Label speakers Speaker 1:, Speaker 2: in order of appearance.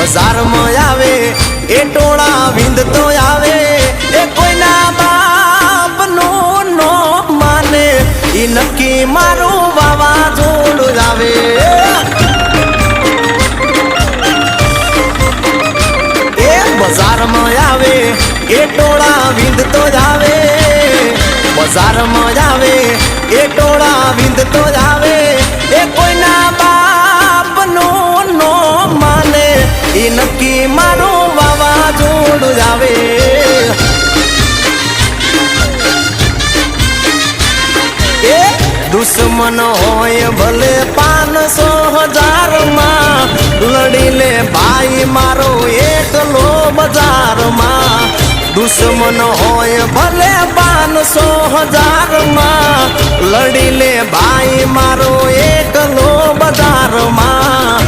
Speaker 1: બજારમાં આવે એ ટોળા વિંધતો આવે એ કોઈના બાપનું નો માને ઈ નક્કી મારું વાવાઝોડું આવે એ બજારમાં આવે એ ટોળા વિંધતો જ આવે બજારમાં આવે એ ટોળા વિંધતો જ આવે એ કોઈના બાપનું નો માને ઈ નક્કી મારું વાવાઝોડું જ આવે એ દુશ્મન હોય ભલે 500,000 માં લડી લે ભાઈ મારો એકલો બજારમાં દુશ્મન હોય ભલે 500,000 માં લડી લે ભાઈ મારો એકલો બજારમાં